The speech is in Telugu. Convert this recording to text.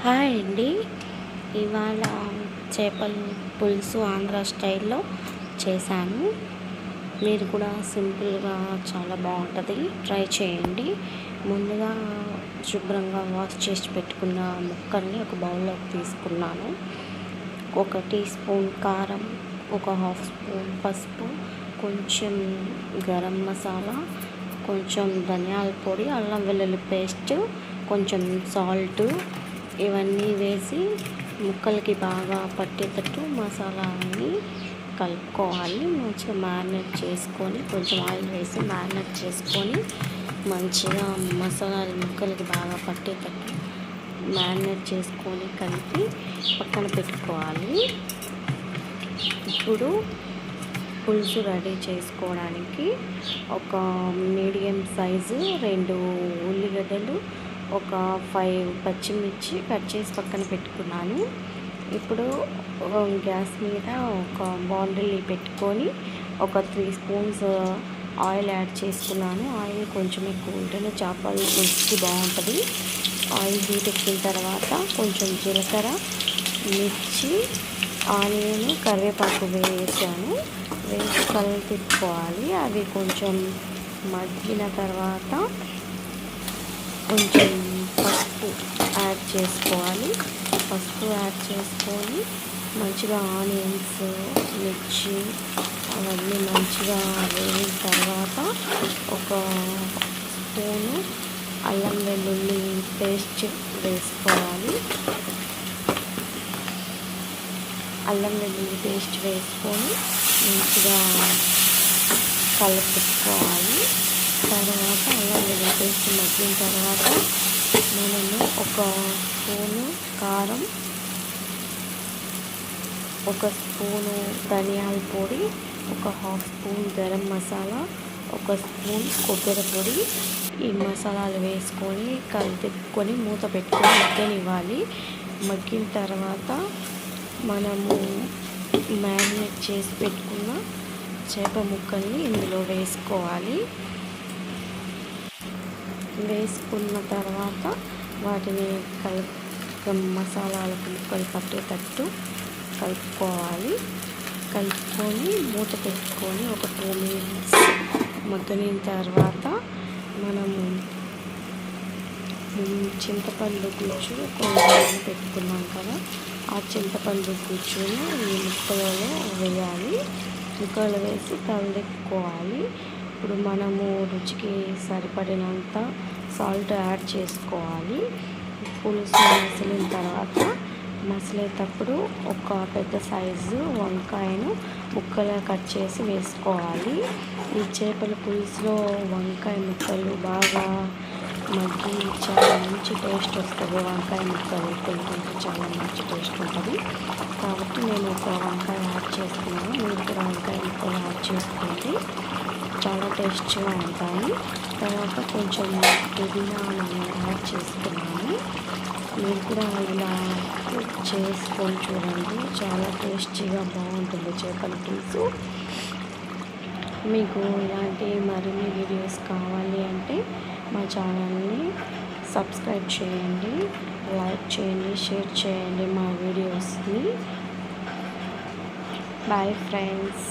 హాయ్ అండి. ఇవాళ చేపల పులుసు ఆంధ్ర స్టైల్లో చేశాను. మీరు కూడా సింపుల్గా చాలా బాగుంటుంది, ట్రై చేయండి. ముందుగా శుభ్రంగా వాష్ చేసి పెట్టుకున్న ముక్కల్ని ఒక బౌల్లోకి తీసుకున్నాను. 1 టీ స్పూన్ కారం, 1/2 స్పూన్ పసుపు, కొంచెం గరం మసాలా, కొంచెం ధనియాల పొడి, అల్లం వెల్లుల్లి పేస్ట్, కొంచెం సాల్ట్, ఇవన్నీ వేసి ముక్కలకి బాగా పట్టేటట్టు మసాలాని కలుపుకోవాలి. మంచిగా మ్యారినేట్ చేసుకొని, కొంచెం ఆయిల్ వేసి మ్యారినేట్ చేసుకొని, మంచిగా మసాలాలు ముక్కలకి బాగా పట్టేటట్టు మ్యారినేట్ చేసుకొని కలిపి పక్కన పెట్టుకోవాలి. ఇప్పుడు పులుసు రెడీ చేసుకోవడానికి ఒక మీడియం సైజు 2 ఉల్లిగడ్డలు, ఒక 5 పచ్చిమిర్చి కట్ చేసి పక్కన పెట్టుకున్నాను. ఇప్పుడు గ్యాస్ మీద ఒక బాండిల్ పెట్టుకొని ఒక 3 స్పూన్స్ ఆయిల్ యాడ్ చేసుకున్నాను. ఆయిల్ కొంచెం ఎక్కువ ఉంటేనే చేపల పులుసుకి బాగుంటుంది. ఆయిల్ హీట్ ఎక్కిన తర్వాత కొంచెం జీలకర్ర, మిర్చి, ఆనియన్, కరివేపాకు వేసాను. వేసి తిప్పుకోవాలి. అవి కొంచెం మగ్గిన తర్వాత కొంచెం పసుపు యాడ్ చేసుకోవాలి. పసుపు యాడ్ చేసుకొని మంచిగా ఆనియన్స్, మిర్చి అవన్నీ మంచిగా వేగిన తర్వాత ఒక స్పూను అల్లం వెల్లుల్లి పేస్ట్ వేసుకోవాలి. అల్లం వెల్లుల్లి పేస్ట్ వేసుకొని మంచిగా కలుపుకోవాలి. తర్వాత అల్లం వెల్లుల్లి పేస్ట్ మగ్గిన తర్వాత మనము ఒక స్పూను కారం, ఒక స్పూను ధనియాల పొడి, ఒక 1/2 స్పూన్ గరం మసాలా, ఒక స్పూన్ కొబ్బరి పొడి, ఈ మసాలాలు వేసుకొని తిప్పుకొని మూత పెట్టుకొని మగ్గనివ్వాలి. మగ్గిన తర్వాత మనము మ్యారినేట్ చేసి పెట్టుకున్న చేప ముక్కల్ని ఇందులో వేసుకోవాలి. వేసుకున్న తర్వాత వాటిని మసాలాలకు ముక్కలు పట్టేటట్టు కలుపుకోవాలి. కలుపుకొని మూత పెట్టుకొని ఒక 2 మినిట్స్ మగ్గనిన తర్వాత మనము చింతపండు గుజ్జు కొంచెం పెట్టుకున్నాం కదా, ఆ చింతపండు గుజ్జును ఈ ముక్కలలో వేయాలి. ముక్కలు వేసి కలుపుకోవాలి. ఇప్పుడు మనము రుచికి సరిపడినంత సాల్ట్ యాడ్ చేసుకోవాలి. పులుసు మసిలిన తర్వాత మసిలేటప్పుడు ఒక పెద్ద సైజు వంకాయను ముక్కలు కట్ చేసి వేసుకోవాలి. ఈ చేపల పులుసులో వంకాయ ముక్కలు బాగా మగ్గి చాలా మంచి టేస్ట్ వస్తుంది. వంకాయ ముక్కలు తింటుంటే చాలా మంచి టేస్ట్ ఉంటుంది. కాబట్టి నేను ఒక వంకాయ యాడ్ చేస్తున్నాను. మీరు కూడా వంకాయ ముక్కలు యాడ్ చేసుకోండి, చాలా టేస్ట్గా ఉంటాయి. తర్వాత కొంచెం పుదీనా నేను యాడ్ చేసుకున్నాను. మీరు కూడా ఇలా చేసుకొని చూడండి, చాలా టేస్టీగా బాగుంటుంది చేపల పులుసు. మీకు ఇలాంటి మరిన్ని వీడియోస్ కావాలి అంటే మా ఛానల్ని సబ్స్క్రైబ్ చేయండి, లైక్ చేయండి, షేర్ చేయండి మా వీడియోస్ని. Bye friends.